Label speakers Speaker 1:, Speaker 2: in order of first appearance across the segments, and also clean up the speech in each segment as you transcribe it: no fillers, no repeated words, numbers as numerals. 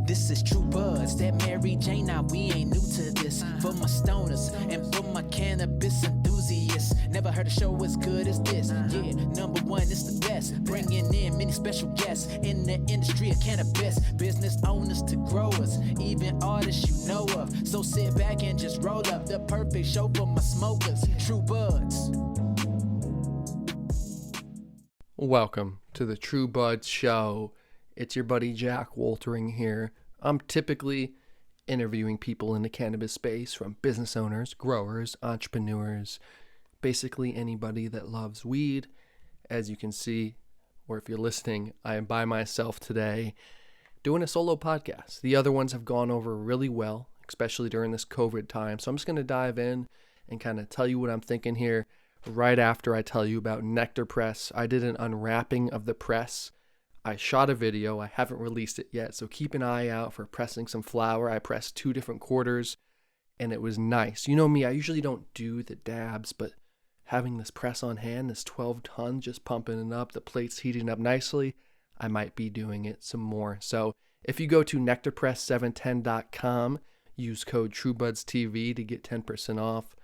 Speaker 1: This is True Buds, that Mary Jane, now we ain't new to this. For my stoners and for my cannabis enthusiasts, never heard a show as good as this. Yeah, number one, it's the best. Bringing in many special guests in the industry of cannabis. Business owners to growers, even artists you know of. So sit back and just roll up, the perfect show for my smokers. True Buds.
Speaker 2: Welcome to the True Buds Show. It's your buddy Jack Woltering here. I'm typically interviewing people in the cannabis space, from business owners, growers, entrepreneurs, basically anybody that loves weed. As you can see, or if you're listening, I am by myself today doing a solo podcast. The other ones have gone over really well, especially during this COVID time. So I'm just going to dive in and kind of tell you what I'm thinking here right after I tell you about NECTAR Press. I did an unwrapping of the press. I shot a video. I haven't released it yet, so keep an eye out for pressing some flower. I pressed 2 different quarters, and it was nice. You know me, I usually don't do the dabs, but having this press on hand, this 12 ton, just pumping it up, the plate's heating up nicely, I might be doing it some more. So if you go to nectarpress710.com, use code TrueBudsTV to get 10% off,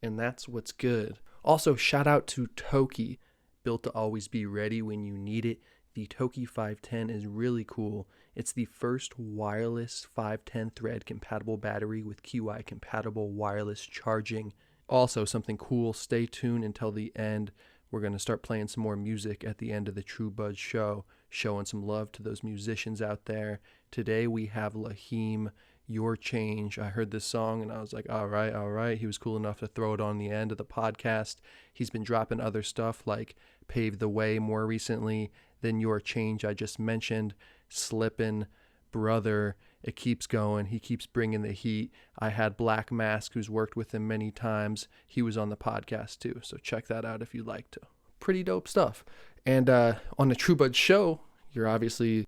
Speaker 2: and that's what's good. Also, shout out to Toki, built to always be ready when you need it. The Toki 510 is really cool. It's the first wireless 510 thread compatible battery with QI compatible wireless charging. Also, something cool, stay tuned until the end. We're going to start playing some more music at the end of the True Buds show, showing some love to those musicians out there. Today we have HEEM Your Change. I heard this song and I was like, all right. He was cool enough to throw it on the end of the podcast. He's been dropping other stuff like Pave the Way more recently than Your Change I just mentioned. Slippin', Brother, it keeps going. He keeps bringing the heat. I had Black Mask, who's worked with him many times. He was on the podcast too, so check that out if you'd like to. Pretty dope stuff. And on the True Buds show, you're obviously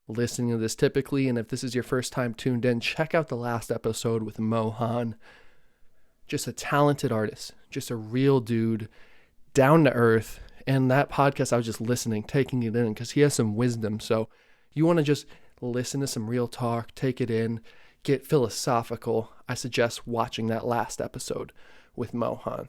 Speaker 2: listening to this typically, and if this is your first time tuned in, check out the last episode with Mohan. Just a talented artist, just a real dude, down to earth. And that podcast, I was just listening, taking it in, because he has some wisdom. So you want to just listen to some real talk, take it in, get philosophical. I suggest watching that last episode with Mohan.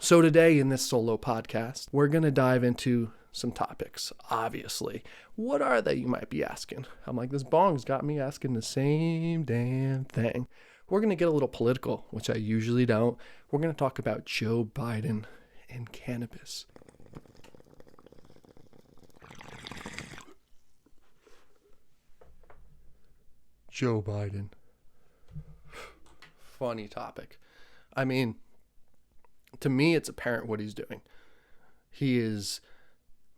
Speaker 2: So today in this solo podcast, we're going to dive into some topics, obviously. What are they, you might be asking? I'm like, this bong's got me asking the same damn thing. We're going to get a little political, which I usually don't. We're going to talk about Joe Biden and cannabis. Joe Biden. Funny topic. I mean, to me, it's apparent what he's doing. He is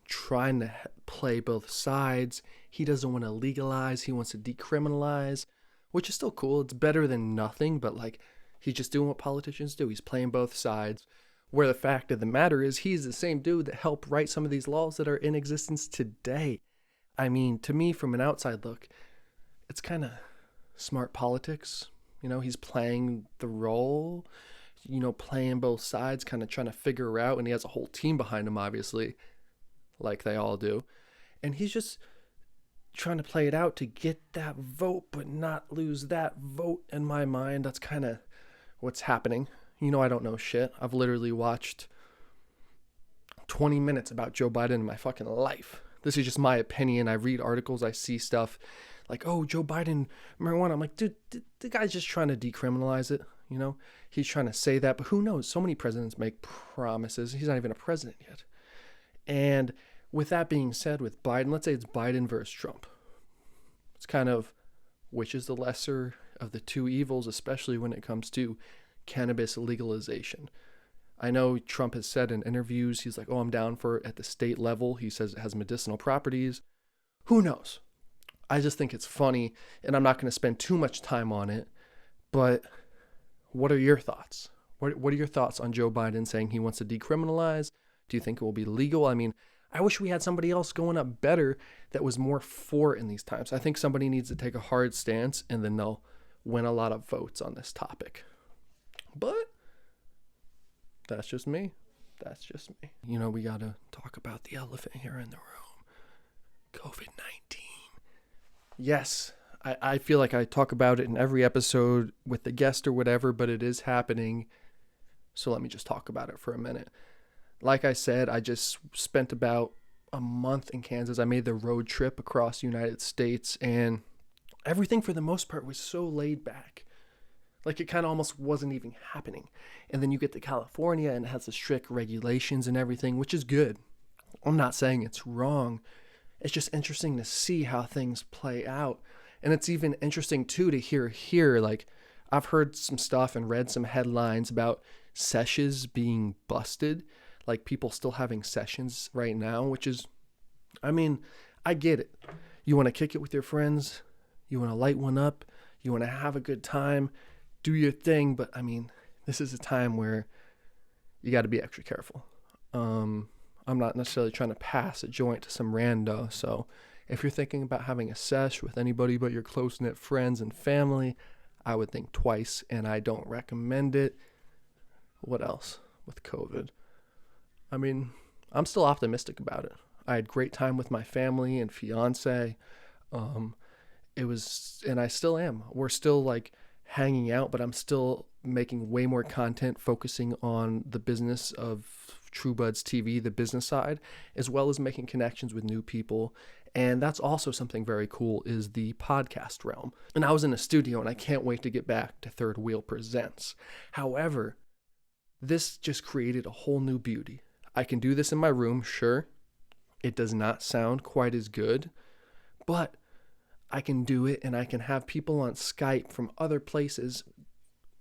Speaker 2: trying to play both sides. He doesn't want to legalize. He wants to decriminalize, which is still cool. It's better than nothing, but like, he's just doing what politicians do. He's playing both sides, where the fact of the matter is he's the same dude that helped write some of these laws that are in existence today. I mean, to me, from an outside look, it's kind of smart politics. You know, he's playing the role, you know, playing both sides, kind of trying to figure out, and he has a whole team behind him, obviously, like they all do. And he's just trying to play it out to get that vote, but not lose that vote. In my mind, that's kind of what's happening. You know, I don't know shit. I've literally watched 20 minutes about Joe Biden in my fucking life. This is just my opinion. I read articles, I see stuff like, oh, Joe Biden, marijuana. I'm like, dude, the guy's just trying to decriminalize it. You know, he's trying to say that, but who knows? So many presidents make promises. He's not even a president yet. And with that being said, with Biden, let's say it's Biden versus Trump. It's kind of, which is the lesser of the two evils, especially when it comes to cannabis legalization. I know Trump has said in interviews, he's like, oh, I'm down for it at the state level. He says it has medicinal properties. Who knows? I just think it's funny, and I'm not going to spend too much time on it, but what are your thoughts? What are your thoughts on Joe Biden saying he wants to decriminalize? Do you think it will be legal? I mean, I wish we had somebody else going up better that was more for it in these times. I think somebody needs to take a hard stance, and then they'll win a lot of votes on this topic. But that's just me. You know, we got to talk about the elephant here in the room. COVID-19. Yes, I feel like I talk about it in every episode with the guest or whatever, but it is happening. So let me just talk about it for a minute. Like I said, I just spent about a month in Kansas. I made the road trip across the United States, and everything for the most part was so laid back. Like it kind of almost wasn't even happening. And then you get to California and it has the strict regulations and everything, which is good. I'm not saying it's wrong. It's just interesting to see how things play out. And it's even interesting too to hear here, like I've heard some stuff and read some headlines about sessions being busted, like people still having sessions right now, which is, I mean, I get it. You want to kick it with your friends, you want to light one up, you want to have a good time, do your thing. But I mean, this is a time where you got to be extra careful. I'm not necessarily trying to pass a joint to some rando. So if you're thinking about having a sesh with anybody but your close-knit friends and family, I would think twice, and I don't recommend it. What else with COVID? I mean, I'm still optimistic about it. I had great time with my family and fiance. It was, and I still am. We're still like hanging out, but I'm still making way more content focusing on the business of True Buds TV, the business side, as well as making connections with new people. And that's also something very cool is the podcast realm. And I was in a studio and I can't wait to get back to Third Wheel Presents. However, this just created a whole new beauty. I can do this in my room, sure. It does not sound quite as good, but I can do it and I can have people on Skype from other places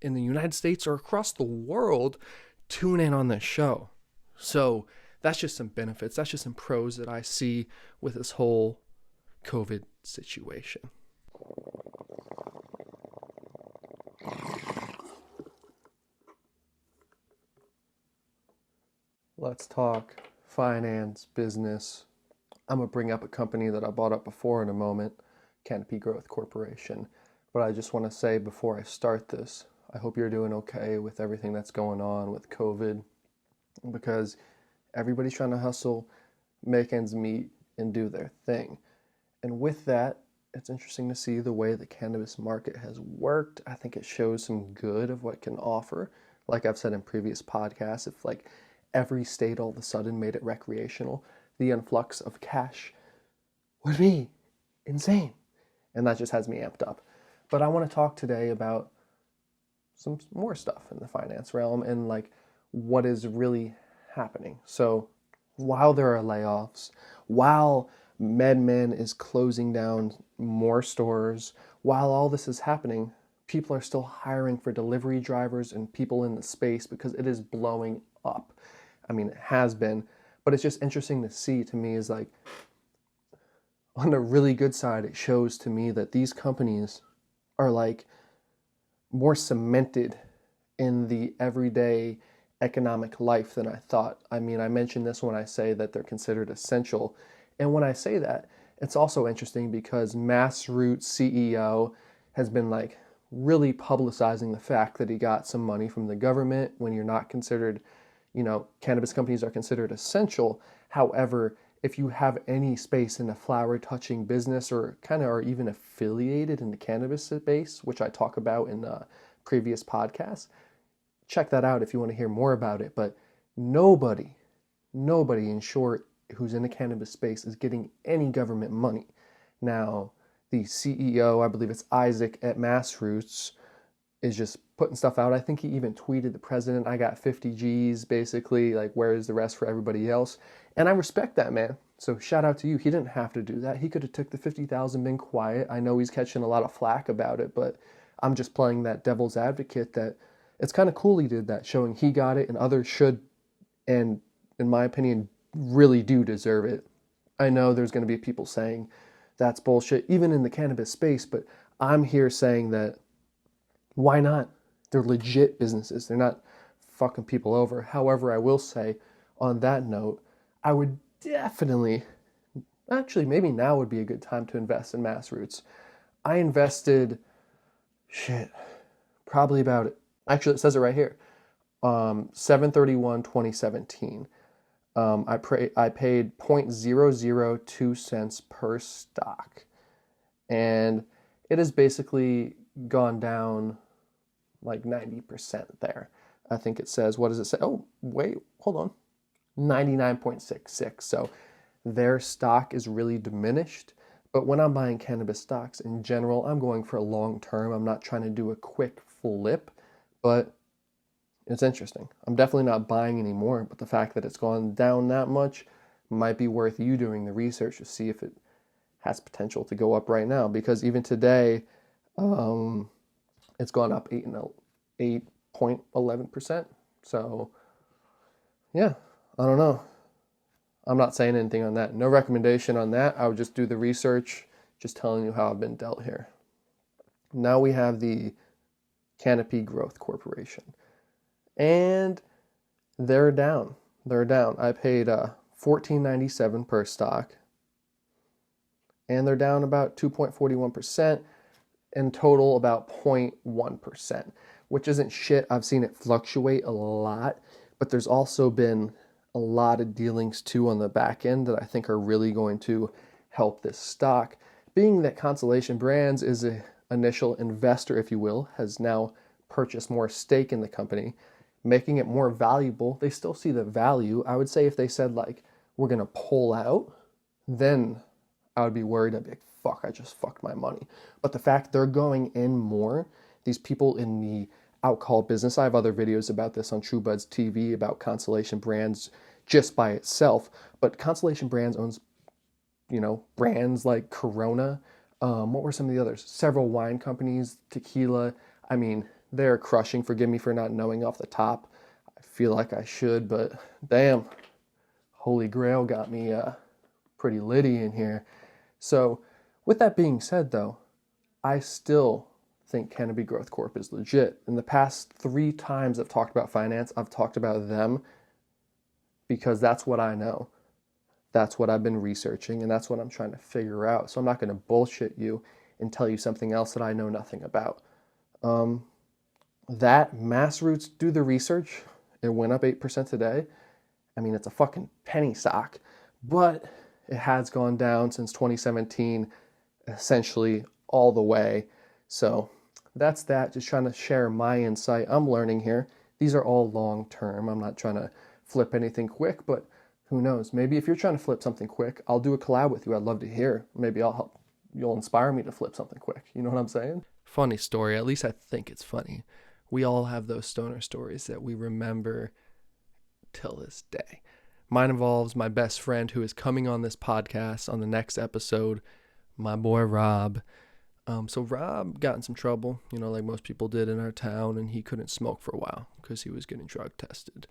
Speaker 2: in the United States or across the world tune in on this show. So that's just some benefits. That's just some pros that I see with this whole COVID situation. Let's talk finance, business. I'm going to bring up a company that I bought up before in a moment, Canopy Growth Corporation. But I just want to say before I start this, I hope you're doing okay with everything that's going on with COVID, because everybody's trying to hustle, make ends meet, and do their thing. And with that, it's interesting to see the way the cannabis market has worked. I think it shows some good of what it can offer. Like I've said in previous podcasts, if like every state all of a sudden made it recreational, the influx of cash would be insane. And that just has me amped up. But I want to talk today about some more stuff in the finance realm and like what is really happening. So while there are layoffs, while MedMen is closing down more stores, while all this is happening, people are still hiring for delivery drivers and people in the space because it is blowing up. I mean, it has been, but it's just interesting to see. To me is like, on the really good side, it shows to me that these companies are like more cemented in the everyday economic life than I thought. I mean, I mentioned this when I say that they're considered essential. And when I say that, it's also interesting because Massroot's CEO has been like really publicizing the fact that he got some money from the government when you're not considered, cannabis companies are considered essential. However, if you have any space in a flower touching business or kind of are even affiliated in the cannabis space, which I talk about in previous podcasts, check that out if you want to hear more about it. But nobody in short who's in the cannabis space is getting any government money. Now, the CEO, I believe it's Isaac at Massroots, is just putting stuff out. I think he even tweeted the president, I got 50 G's, basically, like, where is the rest for everybody else? And I respect that, man. So shout out to you. He didn't have to do that. He could have took the 50,000, been quiet. I know he's catching a lot of flack about it, but I'm just playing that devil's advocate that it's kind of cool he did that, showing he got it and others should, and in my opinion, really do deserve it. I know there's going to be people saying that's bullshit, even in the cannabis space, but I'm here saying that why not? They're legit businesses. They're not fucking people over. However, I will say on that note, I would definitely, actually maybe now would be a good time to invest in Massroots. I invested, probably about, actually it says it right here, 7/31/2017. I paid 0.002 cents per stock. And it has basically gone down like 90% there. I think it says, what does it say? Oh, wait, hold on. 99.66. So their stock is really diminished. But when I'm buying cannabis stocks in general, I'm going for a long term. I'm not trying to do a quick flip, but it's interesting. I'm definitely not buying anymore, but the fact that it's gone down that much might be worth you doing the research to see if it has potential to go up right now. Because even today, it's gone up 8.11%. So, yeah, I don't know. I'm not saying anything on that. No recommendation on that. I would just do the research, just telling you how I've been dealt here. Now we have the Canopy Growth Corporation. And they're down. I paid $14.97 per stock. And they're down about 2.41%. In total, about 0.1%, which isn't shit. I've seen it fluctuate a lot. But there's also been a lot of dealings too on the back end that I think are really going to help this stock. Being that Constellation Brands is an initial investor, if you will, has now purchased more stake in the company, making it more valuable. They still see the value. I would say if they said like, we're going to pull out, then I would be worried. I'd be like, fuck, I just fucked my money. But the fact they're going in more, these people in the alcohol business, I have other videos about this on True Buds TV about Constellation Brands just by itself. But Constellation Brands owns, brands like Corona. What were some of the others? Several wine companies, tequila. I mean, they're crushing. Forgive me for not knowing off the top. I feel like I should, but damn, Holy Grail got me pretty litty in here. So with that being said, though, I still think Canopy Growth Corp is legit. In the past 3 times I've talked about finance, I've talked about them because that's what I know. That's what I've been researching, and that's what I'm trying to figure out. So I'm not going to bullshit you and tell you something else that I know nothing about. That Massroots, do the research. It went up 8% today. I mean, it's a fucking penny stock, but it has gone down since 2017, essentially all the way. So that's that. Just trying to share my insight. I'm learning here. These are all long term. I'm not trying to flip anything quick, but who knows? Maybe if you're trying to flip something quick, I'll do a collab with you. I'd love to hear. Maybe I'll help. You'll inspire me to flip something quick. You know what I'm saying? Funny story. At least I think it's funny. We all have those stoner stories that we remember till this day. Mine involves my best friend who is coming on this podcast on the next episode, my boy Rob. So Rob got in some trouble, like most people did in our town, and he couldn't smoke for a while because he was getting drug tested.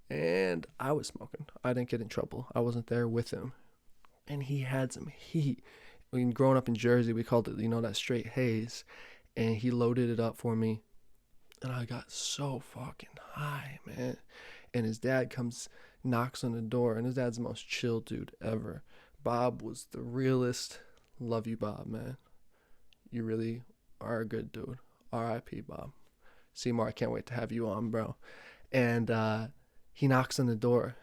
Speaker 2: And I was smoking. I didn't get in trouble. I wasn't there with him. And he had some heat. Growing up in Jersey, we called it, that straight haze. And he loaded it up for me. And I got so fucking high, man. And his dad knocks on the door. And his dad's the most chill dude ever. Bob was the realest. Love you, Bob, man. You really are a good dude. R.I.P. Bob. Seymour, I can't wait to have you on, bro. And he knocks on the door.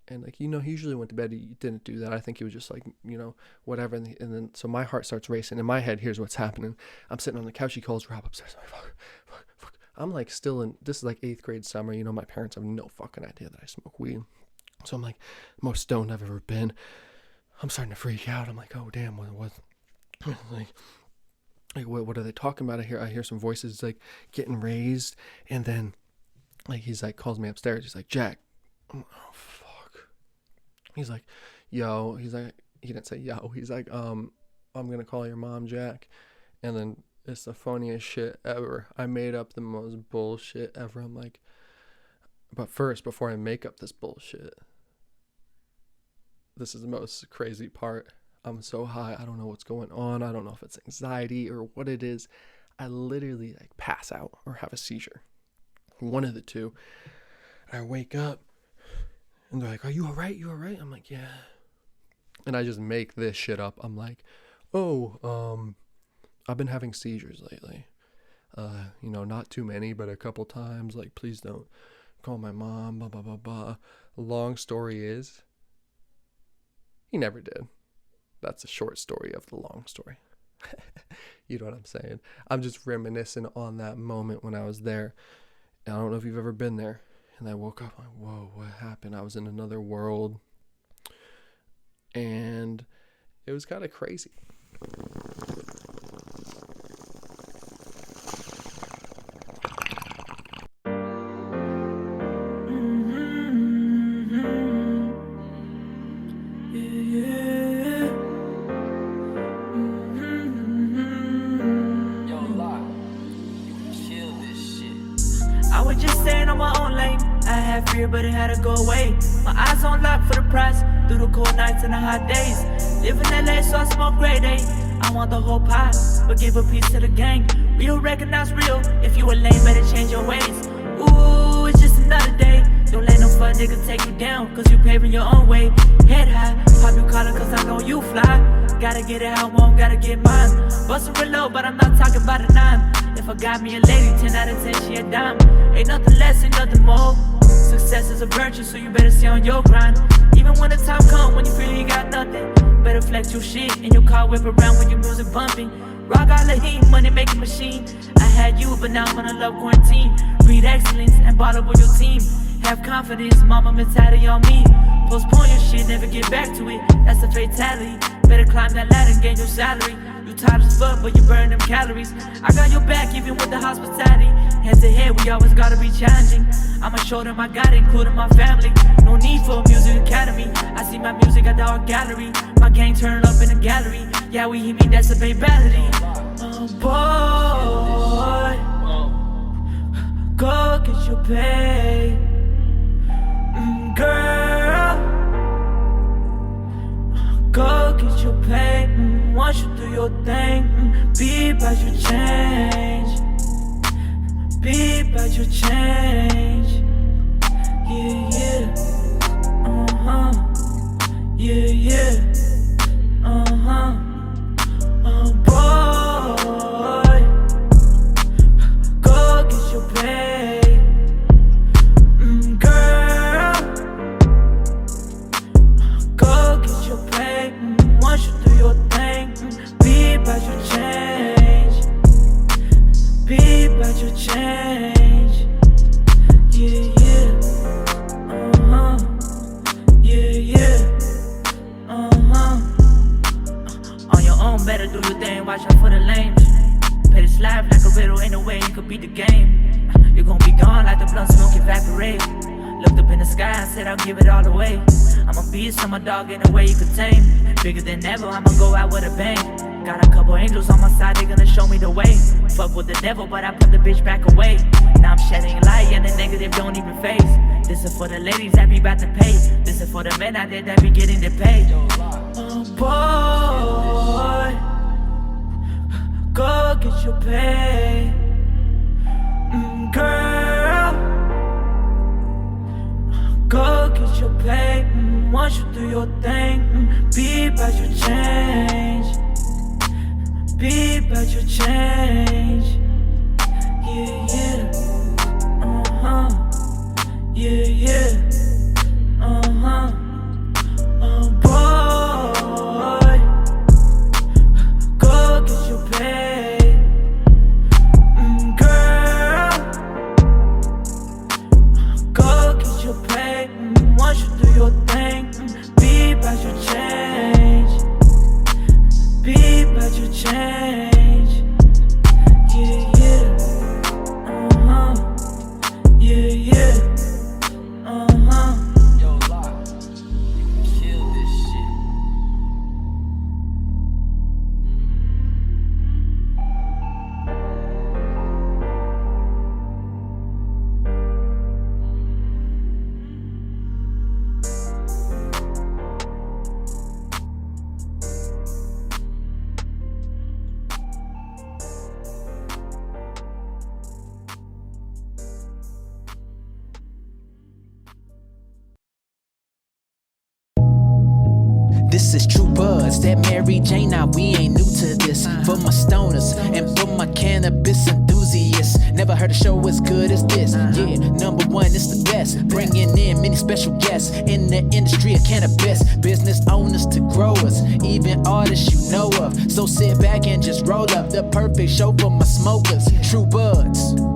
Speaker 2: And he usually went to bed. He didn't do that. I think he was just whatever. And then, so my heart starts racing. In my head, here's what's happening. I'm sitting on the couch. He calls Rob upstairs. I'm like, fuck. I'm still in, this is 8th grade summer. My parents have no fucking idea that I smoke weed. So I'm the most stoned I've ever been. I'm starting to freak out. I'm like, oh, damn, what are they talking about? I hear some voices getting raised. And then he's calls me upstairs. He's like, Jack. I'm like, oh, fuck. He's like, yo. He's like, he didn't say yo. He's like, I'm going to call your mom, Jack. And then it's the funniest shit ever. I made up the most bullshit ever. I'm like, but first, before I make up this bullshit, this is the most crazy part. I'm so high. I don't know what's going on. I don't know if it's anxiety or what it is. I literally pass out or have a seizure. One of the two. I wake up and they're like, are you all right? You all right? I'm like, yeah. And I just make this shit up. I'm like, I've been having seizures lately. Not too many, but a couple times. Please don't call my mom, blah, blah, blah, blah. Long story is, he never did. That's a short story of the long story. You know what I'm saying? I'm just reminiscing on that moment when I was there. And I don't know if you've ever been there. And I woke up like, whoa, what happened? I was in another world. And it was kind of crazy.
Speaker 3: Fear, but it had to go away. My eyes on lock for the prize through the cold nights and the hot days. Live in LA, so I smoke grade A. I want the whole pie, but give a piece to the gang. Real recognize real. If you a lame, better change your ways. Ooh, it's just another day. Don't let no fun nigga take you down, cause you paving your own way. Head high, pop your collar, cause I know you fly. Gotta get it how I want, gotta get mine. Bust a reload, but I'm not talking about a 9. If I got me a lady, 10 out of 10, she a dime. Ain't nothing less, ain't nothing more. Success is a virtue, so you better stay on your grind. Even when the time comes, when you feel you got nothing, better flex your shit in your car, whip around with your music bumping. Rock all the HEEM, money making machine. I had you, but now I'm gonna love quarantine. Breed excellence and bottle with your team. Have confidence, mama mentality on me. Postpone your shit, never get back to it. That's a fatality. Better climb that ladder and gain your salary. You tired as fuck, but you burn them calories. I got your back, even with the hospitality. Head to head, we always gotta be challenging. I'ma show them I got it, including my family. No need for a music academy. I see my music at the art gallery. My gang turn up in the gallery. Yeah, we hear me, that's a babality. Oh boy, go get your pay. Girl, go get your pay. Once you do your thing, be about your change. Be about your change. Yeah, yeah. Yeah, yeah. Oh boy, go get your pay. Girl, go get your pay. Once you do your thing, be about your change. Be about your change. Yeah, yeah. Yeah, yeah. On your own, better do your thing. Watch out for the lames. Play this life like a riddle. Ain't no way you could beat the game. You're gonna be gone like the blunt smoke evaporate. Looked up in the sky and said I'll give it all away. I'm a beast, I'm a dog in a way you could tame. Bigger than ever, I'ma go out with a bang. Got a couple angels on my side, they gonna show me the way. Fuck with the devil, but I put the bitch back away. Now I'm shedding light and the negative don't even phase. This is for the ladies that be about to pay. This is for the men out there that be getting their pay. Oh boy, go get your pay. Girl, go get your pay. Once you do your thing, be about your change. Be about your change. Yeah, yeah. Yeah, yeah. Oh boy, go get your pay. Girl, go get your pay. Once you do your thing, be about your change. Be about your change. Yeah, yeah. Yeah, yeah.
Speaker 1: Yo, Lock, kill this shit. This is True Buds, that Mary Jane, now we ain't new to this. For my stoners and for my cannabis enthusiasts. Never Never heard a show as good as this. Yeah, number one, it's the best. Bringing in many special guests in the industry of cannabis. Business owners to growers, even artists you know of. So sit back and just roll up the perfect show for my smokers. True Buds.